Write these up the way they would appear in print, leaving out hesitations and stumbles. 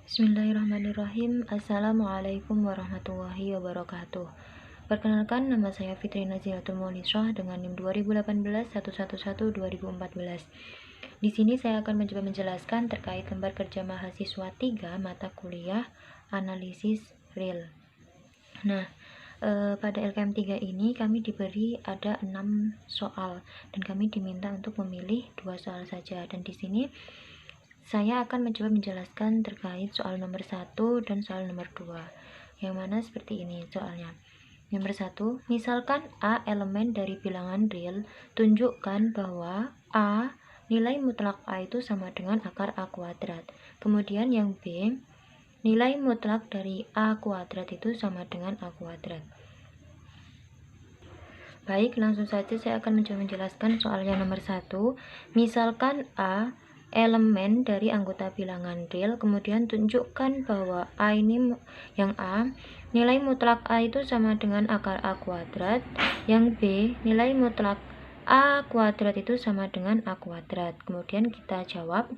Bismillahirrahmanirrahim. Assalamualaikum warahmatullahi wabarakatuh. Perkenalkan, nama saya Fitri Nazilatul Maulisrah dengan NIM 2018-111-2014. Di sini saya akan mencoba menjelaskan terkait lembar kerja mahasiswa 3 mata kuliah analisis real. Nah, pada LKM 3 ini kami diberi ada 6 soal dan kami diminta untuk memilih 2 soal saja. Dan di sini saya akan mencoba menjelaskan terkait soal nomor 1 dan soal nomor 2, yang mana seperti ini soalnya. Nomor 1, misalkan A elemen dari bilangan real, tunjukkan bahwa A, nilai mutlak A itu sama dengan akar A kuadrat. Kemudian yang B, nilai mutlak dari A kuadrat itu sama dengan A kuadrat. Baik, langsung saja saya akan mencoba menjelaskan soal yang nomor 1. Misalkan A elemen dari anggota bilangan real, kemudian tunjukkan bahwa A ini, yang A, nilai mutlak A itu sama dengan akar A kuadrat. Yang B, nilai mutlak A kuadrat itu sama dengan A kuadrat. Kemudian kita jawab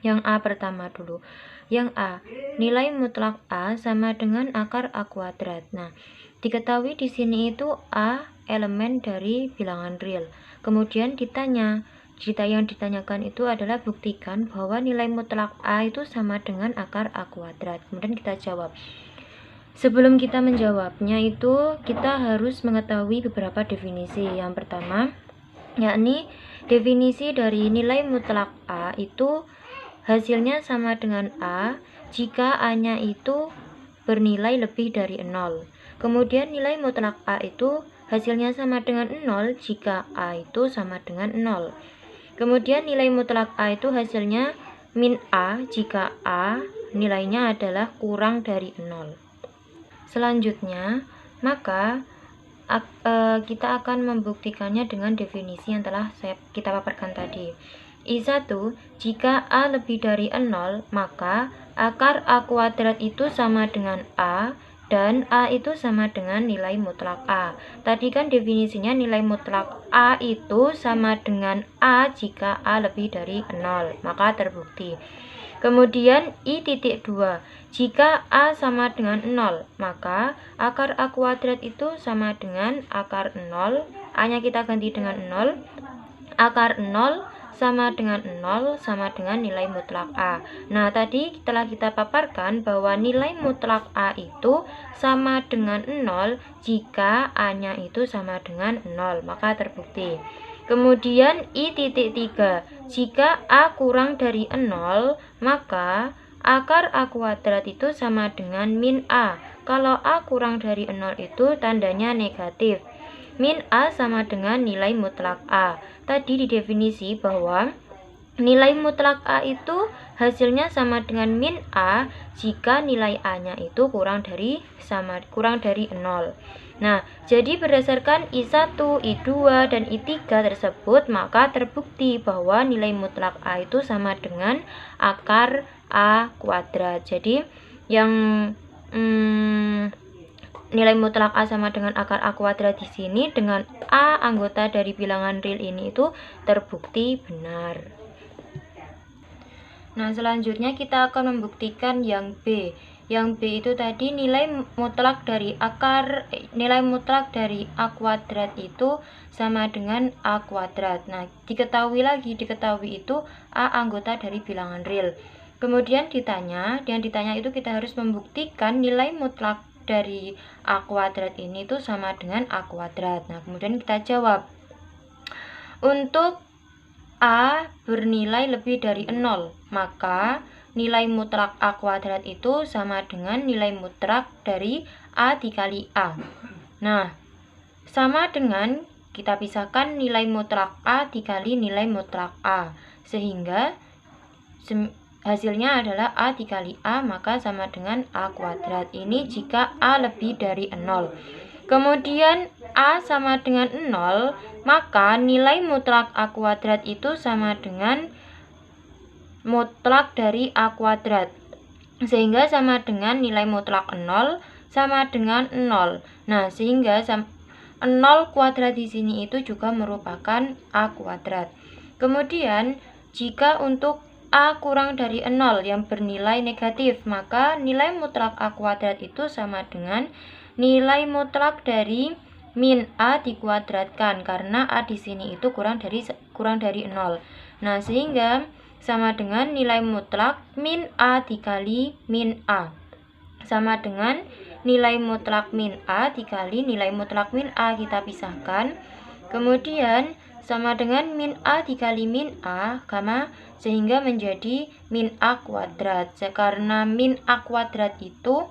yang A pertama dulu. Yang A, nilai mutlak A sama dengan akar A kuadrat. Nah, diketahui di sini itu A elemen dari bilangan real. Kemudian yang ditanyakan itu adalah buktikan bahwa nilai mutlak A itu sama dengan akar A kuadrat. Kemudian kita jawab. Sebelum kita menjawabnya itu kita harus mengetahui beberapa definisi. Yang pertama, yakni definisi dari nilai mutlak A itu hasilnya sama dengan A jika A-nya itu bernilai lebih dari 0. Kemudian nilai mutlak A itu hasilnya sama dengan 0 jika A itu sama dengan 0. Kemudian nilai mutlak A itu hasilnya min A jika A nilainya adalah kurang dari 0. Selanjutnya, maka kita akan membuktikannya dengan definisi yang telah kita paparkan tadi. I1, jika A lebih dari 0, maka akar A kuadrat itu sama dengan A, dan A itu sama dengan nilai mutlak A. Tadi kan definisinya nilai mutlak A itu sama dengan A jika A lebih dari 0, maka terbukti. Kemudian I.2, jika A sama dengan 0, maka akar A kuadrat itu sama dengan akar 0, A-nya kita ganti dengan 0, akar 0 sama dengan 0 sama dengan nilai mutlak A. Nah, tadi telah kita paparkan bahwa nilai mutlak A itu sama dengan 0 jika A-nya itu sama dengan 0, maka terbukti. Kemudian I.3, jika A kurang dari 0, maka akar A kuadrat itu sama dengan min A. Kalau A kurang dari 0 itu tandanya negatif. Min A sama dengan nilai mutlak A. Tadi didefinisi bahwa nilai mutlak A itu hasilnya sama dengan min A jika nilai A-nya itu kurang dari 0. Nah, jadi berdasarkan I1, I2, dan I3 tersebut, maka terbukti bahwa nilai mutlak A itu sama dengan akar A kuadrat. Jadi, yang nilai mutlak A sama dengan akar A kuadrat di sini dengan A anggota dari bilangan real ini itu terbukti benar. Nah, selanjutnya kita akan membuktikan yang B. Yang B itu tadi nilai mutlak dari A kuadrat itu sama dengan A kuadrat. Nah, diketahui itu A anggota dari bilangan real. Kemudian yang ditanya itu kita harus membuktikan nilai mutlak dari A kuadrat ini itu sama dengan A kuadrat. Nah, kemudian kita jawab. Untuk A bernilai lebih dari 0, maka nilai mutlak A kuadrat itu sama dengan nilai mutlak dari A dikali A. Nah, sama dengan kita pisahkan nilai mutlak A dikali nilai mutlak A, sehingga hasilnya adalah A dikali A, maka sama dengan A kuadrat. Ini jika A lebih dari 0. Kemudian A sama dengan 0, maka nilai mutlak A kuadrat itu sama dengan mutlak dari A kuadrat, sehingga sama dengan nilai mutlak 0 sama dengan 0. Nah, sehingga 0 kuadrat di sini itu juga merupakan A kuadrat. Kemudian, jika untuk A kurang dari 0 yang bernilai negatif, maka nilai mutlak A kuadrat itu sama dengan nilai mutlak dari min A dikuadratkan, karena A di sini itu kurang dari 0. Nah, sehingga sama dengan nilai mutlak min A dikali min A, sama dengan nilai mutlak min A dikali nilai mutlak min A, kita pisahkan. Kemudian sama dengan min A dikali min A, sehingga menjadi min A kuadrat. Karena min A kuadrat itu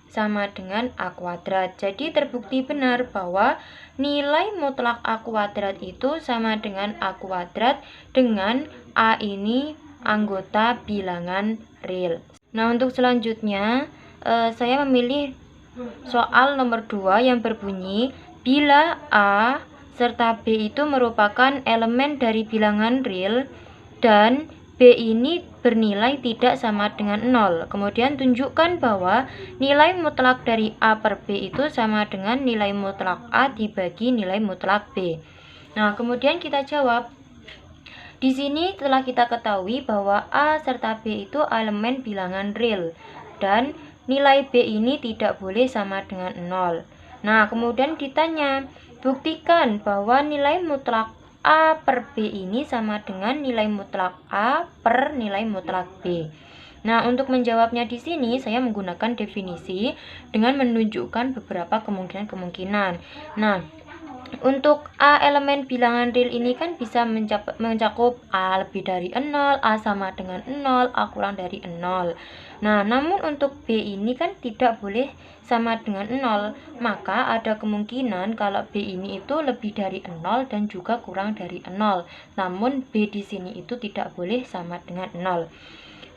sama dengan A kuadrat. Jadi terbukti benar bahwa nilai mutlak A kuadrat itu sama dengan A kuadrat, dengan A ini anggota bilangan real. Nah, untuk selanjutnya saya memilih soal nomor 2 yang berbunyi, bila A serta B itu merupakan elemen dari bilangan real dan B ini bernilai tidak sama dengan 0. Kemudian tunjukkan bahwa nilai mutlak dari A per B itu sama dengan nilai mutlak A dibagi nilai mutlak B. Nah, kemudian kita jawab. Di sini telah kita ketahui bahwa A serta B itu elemen bilangan real dan nilai B ini tidak boleh sama dengan 0. Nah, kemudian ditanya, buktikan bahwa nilai mutlak A per B ini sama dengan nilai mutlak A per nilai mutlak B. Nah, untuk menjawabnya di sini saya menggunakan definisi dengan menunjukkan beberapa kemungkinan-kemungkinan. Nah, untuk A elemen bilangan real ini kan bisa mencakup A lebih dari 0, A sama dengan 0, A kurang dari 0. Nah, namun untuk B ini kan tidak boleh sama dengan 0, maka ada kemungkinan kalau B ini itu lebih dari 0 dan juga kurang dari 0. Namun B di sini itu tidak boleh sama dengan 0.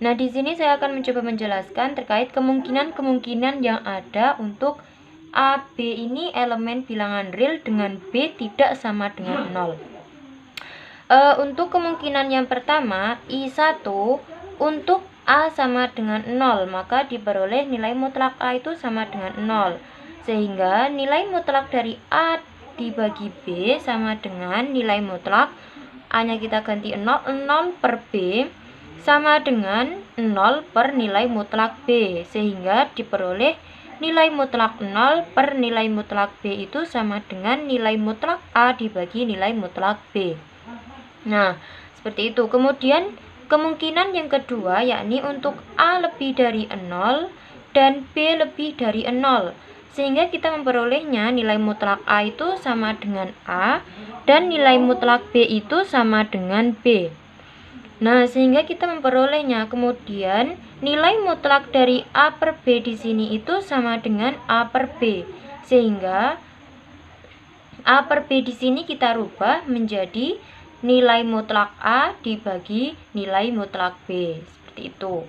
Nah, di sini saya akan mencoba menjelaskan terkait kemungkinan-kemungkinan yang ada untuk A, B ini elemen bilangan real dengan B tidak sama dengan 0. Untuk kemungkinan yang pertama, I1, untuk A sama dengan 0, maka diperoleh nilai mutlak A itu sama dengan 0. Sehingga nilai mutlak dari A dibagi B sama dengan nilai mutlak A-nya kita ganti 0, 0 per B sama dengan 0 per nilai mutlak B, sehingga diperoleh nilai mutlak 0 per nilai mutlak B itu sama dengan nilai mutlak A dibagi nilai mutlak B. Nah, seperti itu. Kemudian kemungkinan yang kedua yakni untuk A lebih dari 0 dan B lebih dari 0. Sehingga kita memperolehnya nilai mutlak A itu sama dengan A dan nilai mutlak B itu sama dengan B. Nah, sehingga kita memperolehnya. Kemudian nilai mutlak dari A per B di sini itu sama dengan A per B. Sehingga A per B di sini kita rubah menjadi nilai mutlak A dibagi nilai mutlak B. Seperti itu.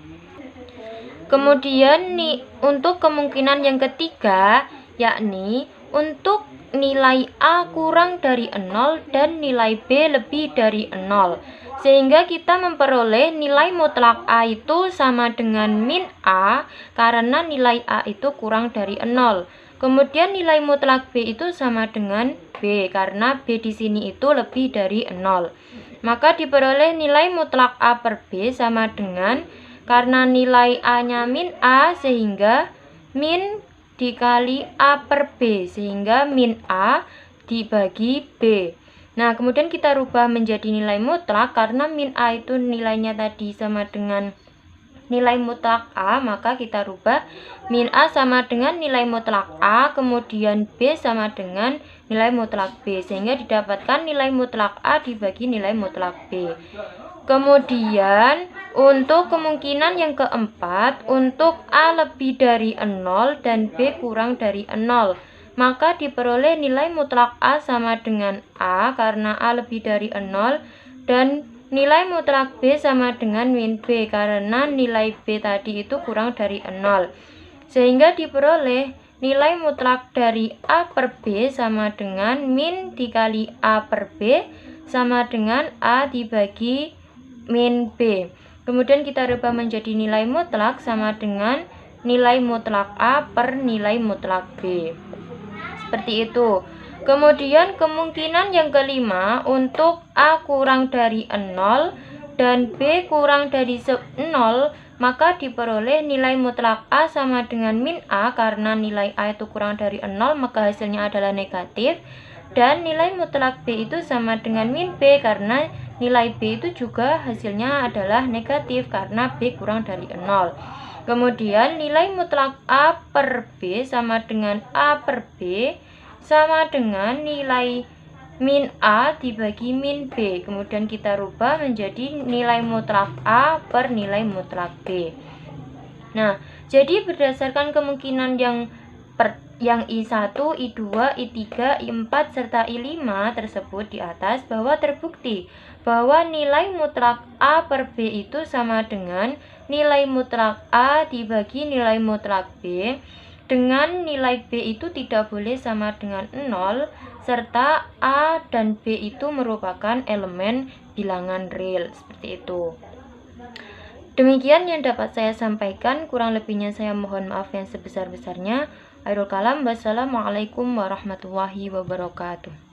Kemudian untuk kemungkinan yang ketiga yakni untuk nilai A kurang dari 0 dan nilai B lebih dari 0. Sehingga kita memperoleh nilai mutlak A itu sama dengan min A karena nilai A itu kurang dari 0. Kemudian nilai mutlak B itu sama dengan B karena B di sini itu lebih dari 0. Maka diperoleh nilai mutlak A per B sama dengan, karena nilai A-nya min A, sehingga min dikali A per B, sehingga min A dibagi B. Nah, kemudian kita rubah menjadi nilai mutlak, karena min A itu nilainya tadi sama dengan nilai mutlak A, maka kita rubah min A sama dengan nilai mutlak A, kemudian B sama dengan nilai mutlak B, sehingga didapatkan nilai mutlak A dibagi nilai mutlak B. Kemudian untuk kemungkinan yang keempat, untuk A lebih dari 0 dan B kurang dari 0, maka diperoleh nilai mutlak A sama dengan A karena A lebih dari 0, dan nilai mutlak B sama dengan min B karena nilai B tadi itu kurang dari 0. Sehingga diperoleh nilai mutlak dari A per B sama dengan min dikali A per B sama dengan A dibagi min B. Kemudian kita rubah menjadi nilai mutlak sama dengan nilai mutlak A per nilai mutlak B. Seperti itu. Kemudian kemungkinan yang kelima, untuk A kurang dari 0 dan B kurang dari 0, maka diperoleh nilai mutlak A sama dengan min A karena nilai A itu kurang dari 0, maka hasilnya adalah negatif. Dan nilai mutlak B itu sama dengan min B karena nilai B itu juga hasilnya adalah negatif karena B kurang dari 0. Kemudian nilai mutlak A per B sama dengan A per B sama dengan nilai min A dibagi min B. Kemudian kita rubah menjadi nilai mutlak A per nilai mutlak B. Nah, jadi berdasarkan kemungkinan yang I1, I2, I3, I4, serta I5 tersebut di atas, bahwa terbukti bahwa nilai mutlak A per B itu sama dengan nilai mutlak A dibagi nilai mutlak B, dengan nilai B itu tidak boleh sama dengan 0, serta A dan B itu merupakan elemen bilangan real. Seperti itu. Demikian yang dapat saya sampaikan, kurang lebihnya saya mohon maaf yang sebesar-besarnya. Akhirul kalam, wassalamualaikum warahmatullahi wabarakatuh.